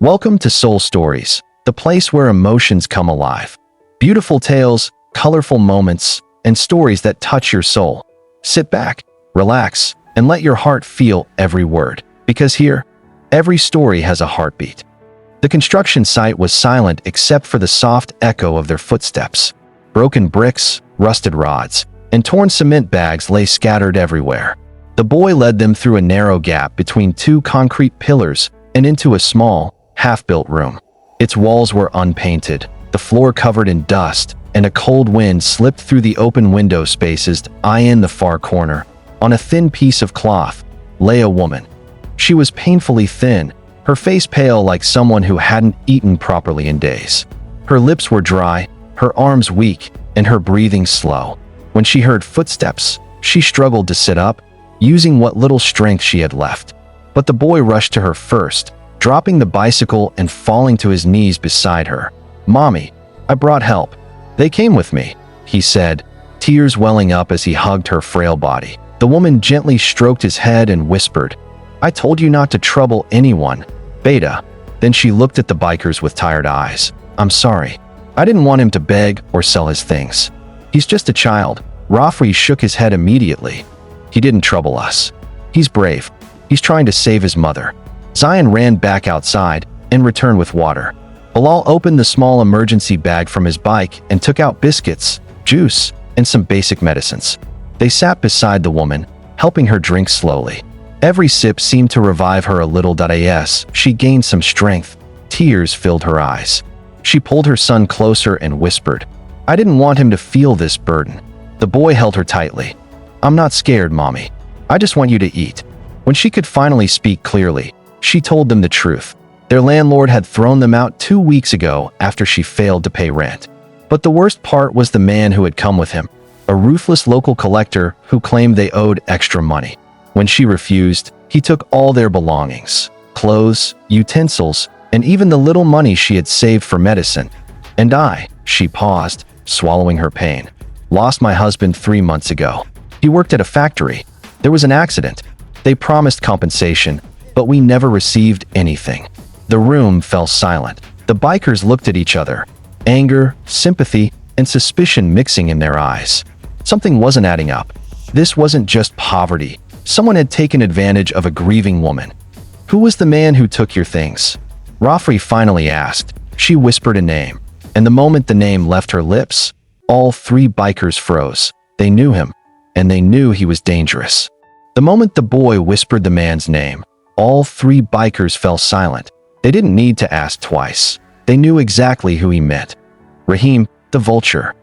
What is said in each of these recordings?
Welcome to Soul Stories, the place where emotions come alive. Beautiful tales, colorful moments, and stories that touch your soul. Sit back, relax, and let your heart feel every word. Because here, every story has a heartbeat. The construction site was silent except for the soft echo of their footsteps. Broken bricks, rusted rods, and torn cement bags lay scattered everywhere. The boy led them through a narrow gap between two concrete pillars and into a small, half-built room. Its walls were unpainted, the floor covered in dust, and a cold wind slipped through the open window spaces. In the far corner, on a thin piece of cloth, lay a woman. She was painfully thin, her face pale like someone who hadn't eaten properly in days. Her lips were dry, her arms weak, and her breathing slow. When she heard footsteps, she struggled to sit up, using what little strength she had left. But the boy rushed to her first, dropping the bicycle and falling to his knees beside her. "Mommy, I brought help. They came with me," he said, tears welling up as he hugged her frail body. The woman gently stroked his head and whispered, "I told you not to trouble anyone, Beta." Then she looked at the bikers with tired eyes. "I'm sorry. I didn't want him to beg or sell his things. He's just a child." Rafri shook his head immediately. "He didn't trouble us. He's brave. He's trying to save his mother." Zion ran back outside and returned with water. Bilal opened the small emergency bag from his bike and took out biscuits, juice, and some basic medicines. They sat beside the woman, helping her drink slowly. Every sip seemed to revive her a little. As she gained some strength, tears filled her eyes. She pulled her son closer and whispered, "I didn't want him to feel this burden." The boy held her tightly. "I'm not scared, Mommy. I just want you to eat." When she could finally speak clearly, she told them the truth. Their landlord had thrown them out 2 weeks ago after she failed to pay rent. But the worst part was the man who had come with him, a ruthless local collector who claimed they owed extra money. When she refused, he took all their belongings, clothes, utensils, and even the little money she had saved for medicine. "And she paused, swallowing her pain, "lost my husband 3 months ago. He worked at a factory. There was an accident. They promised compensation, but we never received anything." The room fell silent. The bikers looked at each other, anger, sympathy, and suspicion mixing in their eyes. Something wasn't adding up. This wasn't just poverty. Someone had taken advantage of a grieving woman. "Who was the man who took your things?" Rafri finally asked. She whispered a name, and the moment the name left her lips, all 3 bikers froze. They knew him, and they knew he was dangerous. The moment the boy whispered the man's name, all 3 bikers fell silent. They didn't need to ask twice. They knew exactly who he meant. Rahim, the vulture.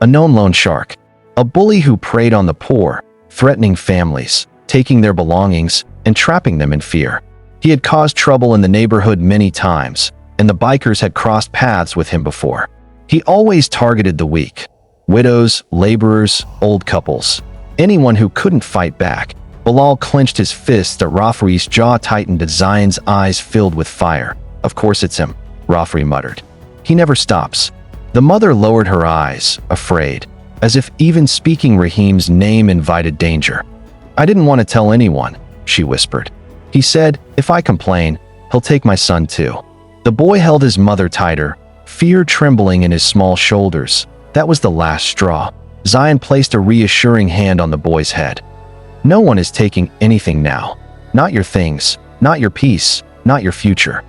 A known loan shark. A bully who preyed on the poor, threatening families, taking their belongings, and trapping them in fear. He had caused trouble in the neighborhood many times, and the bikers had crossed paths with him before. He always targeted the weak. Widows, laborers, old couples. Anyone who couldn't fight back. Bilal clenched his fist at Rafri's jaw tightened as Zion's eyes filled with fire. "Of course it's him," Rafri muttered. "He never stops." The mother lowered her eyes, afraid, as if even speaking Rahim's name invited danger. "I didn't want to tell anyone," she whispered. "He said, if I complain, he'll take my son too." The boy held his mother tighter, fear trembling in his small shoulders. That was the last straw. Zion placed a reassuring hand on the boy's head. "No one is taking anything now. Not your things, not your peace, not your future."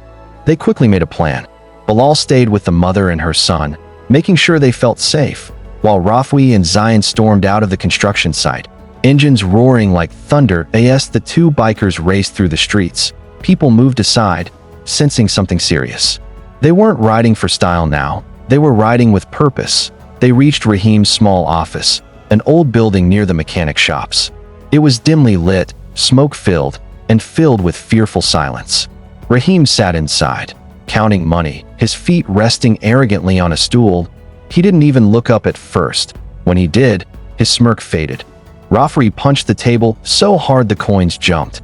They quickly made a plan. Bilal stayed with the mother and her son, making sure they felt safe, while Rafwi and Zion stormed out of the construction site, engines roaring like thunder. As the 2 bikers raced through the streets, people moved aside, sensing something serious. They weren't riding for style now. They were riding with purpose. They reached Rahim's small office, an old building near the mechanic shops. It was dimly lit, smoke-filled, and filled with fearful silence. Rahim sat inside, counting money, his feet resting arrogantly on a stool. He didn't even look up at first. When he did, his smirk faded. Rafri punched the table so hard the coins jumped.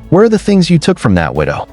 "Where are the things you took from that widow?"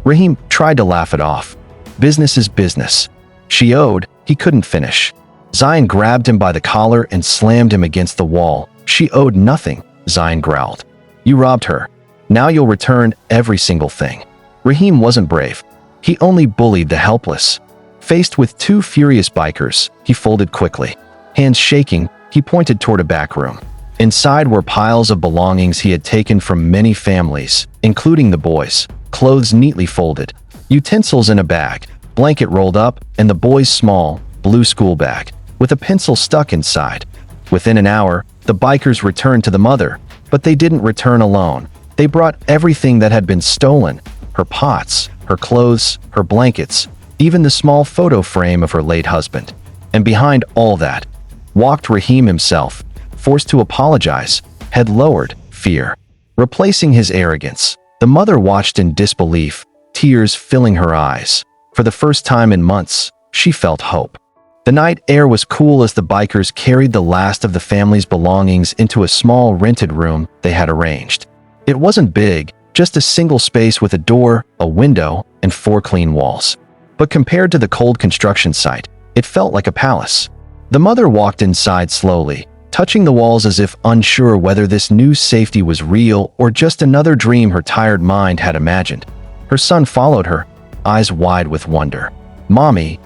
Rahim tried to laugh it off. "Business is business." She owed, he couldn't finish. Zion grabbed him by the collar and slammed him against the wall. "She owed nothing," Zion growled. "You robbed her. Now you'll return every single thing." Rahim wasn't brave. He only bullied the helpless. Faced with two furious bikers, he folded quickly. Hands shaking, he pointed toward a back room. Inside were piles of belongings he had taken from many families, including the boys, clothes neatly folded, utensils in a bag, blanket rolled up, and the boy's small, blue school bag, with a pencil stuck inside. Within an hour, the bikers returned to the mother, but they didn't return alone. They brought everything that had been stolen: her pots, her clothes, her blankets, even the small photo frame of her late husband. And behind all that walked Rahim himself, forced to apologize, head lowered, fear replacing his arrogance. The mother watched in disbelief, tears filling her eyes. For the first time in months, she felt hope. The night air was cool as the bikers carried the last of the family's belongings into a small rented room they had arranged. It wasn't big, just a single space with a door, a window, and 4 clean walls. But compared to the cold construction site, it felt like a palace. The mother walked inside slowly, touching the walls as if unsure whether this new safety was real or just another dream her tired mind had imagined. Her son followed her, eyes wide with wonder. "Mommy,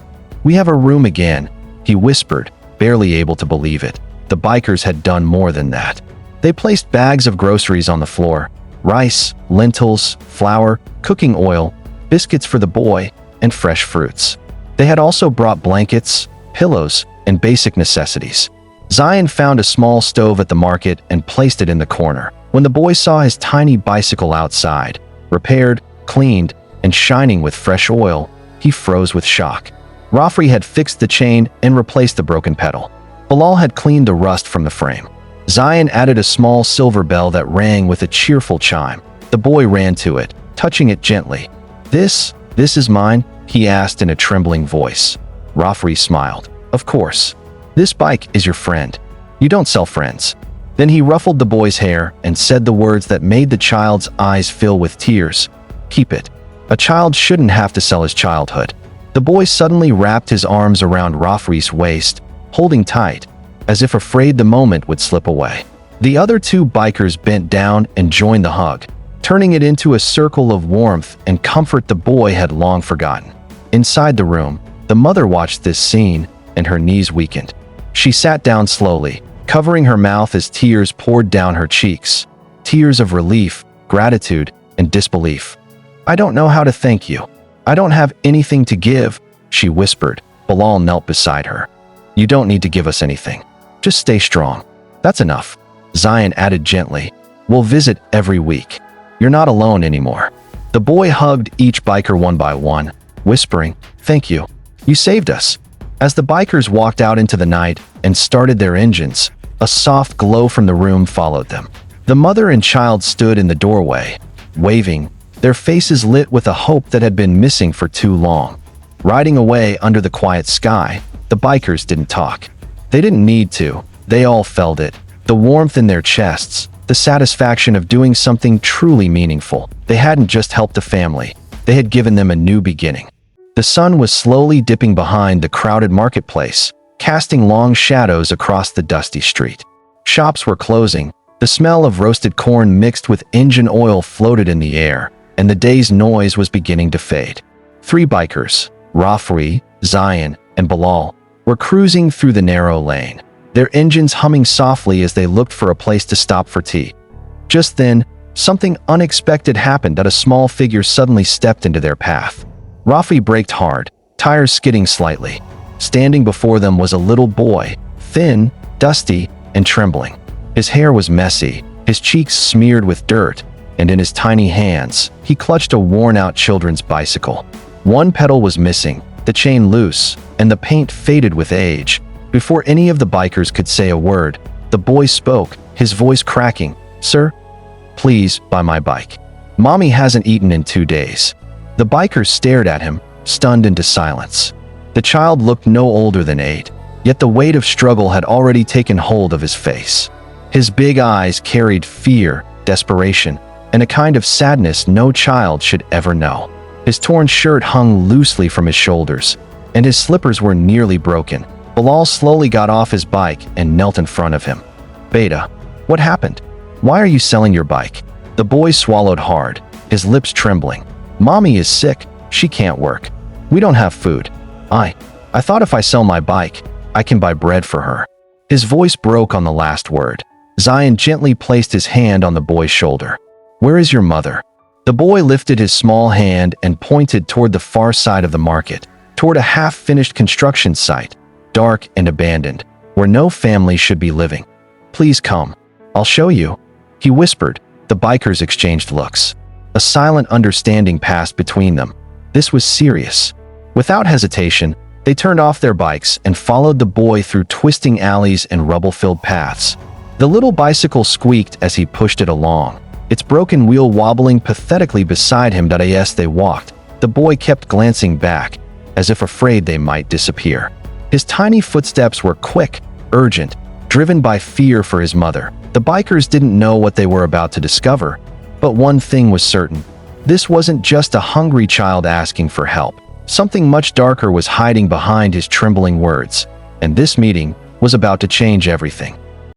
we have a room again," he whispered, barely able to believe it. The bikers had done more than that. They placed bags of groceries on the floor: rice, lentils, flour, cooking oil, biscuits for the boy, and fresh fruits. They had also brought blankets, pillows, and basic necessities. Zion found a small stove at the market and placed it in the corner. When the boy saw his tiny bicycle outside, repaired, cleaned, and shining with fresh oil, he froze with shock. Rafri had fixed the chain and replaced the broken pedal. Bilal had cleaned the rust from the frame. Zion added a small silver bell that rang with a cheerful chime. The boy ran to it, touching it gently. This is mine?" he asked in a trembling voice. Rafri smiled. "Of course. This bike is your friend. You don't sell friends." Then he ruffled the boy's hair and said the words that made the child's eyes fill with tears. "Keep it. A child shouldn't have to sell his childhood." The boy suddenly wrapped his arms around Rafri's waist, holding tight, as if afraid the moment would slip away. The other 2 bikers bent down and joined the hug, turning it into a circle of warmth and comfort the boy had long forgotten. Inside the room, the mother watched this scene, and her knees weakened. She sat down slowly, covering her mouth as tears poured down her cheeks. Tears of relief, gratitude, and disbelief. "I don't know how to thank you. I don't have anything to give," she whispered. Bilal knelt beside her. "You don't need to give us anything. Just stay strong. That's enough." Zion added gently, "We'll visit every week. You're not alone anymore." The boy hugged each biker one by one, whispering, "Thank you. You saved us." As the bikers walked out into the night and started their engines, a soft glow from the room followed them. The mother and child stood in the doorway, waving, their faces lit with a hope that had been missing for too long. Riding away under the quiet sky, the bikers didn't talk. They didn't need to. They all felt it. The warmth in their chests, the satisfaction of doing something truly meaningful. They hadn't just helped a family. They had given them a new beginning. The sun was slowly dipping behind the crowded marketplace, casting long shadows across the dusty street. Shops were closing. The smell of roasted corn mixed with engine oil floated in the air, and the day's noise was beginning to fade. 3 bikers, Rafri, Zion, and Bilal, were cruising through the narrow lane, their engines humming softly as they looked for a place to stop for tea. Just then, something unexpected happened. That a small figure suddenly stepped into their path. Rafri braked hard, tires skidding slightly. Standing before them was a little boy, thin, dusty, and trembling. His hair was messy, his cheeks smeared with dirt, and in his tiny hands, he clutched a worn-out children's bicycle. One pedal was missing, the chain loose, and the paint faded with age. Before any of the bikers could say a word, the boy spoke, his voice cracking. "Sir, please buy my bike. Mommy hasn't eaten in 2 days." The bikers stared at him, stunned into silence. The child looked no older than 8, yet the weight of struggle had already taken hold of his face. His big eyes carried fear, desperation, and a kind of sadness no child should ever know. His torn shirt hung loosely from his shoulders, and his slippers were nearly broken. Bilal slowly got off his bike and knelt in front of him. "Beta, what happened? Why are you selling your bike?" The boy swallowed hard, his lips trembling. "Mommy is sick. She can't work. We don't have food. I thought if I sell my bike, I can buy bread for her." His voice broke on the last word. Zion gently placed his hand on the boy's shoulder. "Where is your mother?" The boy lifted his small hand and pointed toward the far side of the market, toward a half-finished construction site, dark and abandoned, where no family should be living. "Please come. I'll show you," he whispered. The bikers exchanged looks. A silent understanding passed between them. This was serious. Without hesitation, they turned off their bikes and followed the boy through twisting alleys and rubble-filled paths. The little bicycle squeaked as he pushed it along, its broken wheel wobbling pathetically beside him. As they walked, the boy kept glancing back, as if afraid they might disappear. His tiny footsteps were quick, urgent, driven by fear for his mother. The bikers didn't know what they were about to discover, but one thing was certain. This wasn't just a hungry child asking for help. Something much darker was hiding behind his trembling words, and this meeting was about to change everything.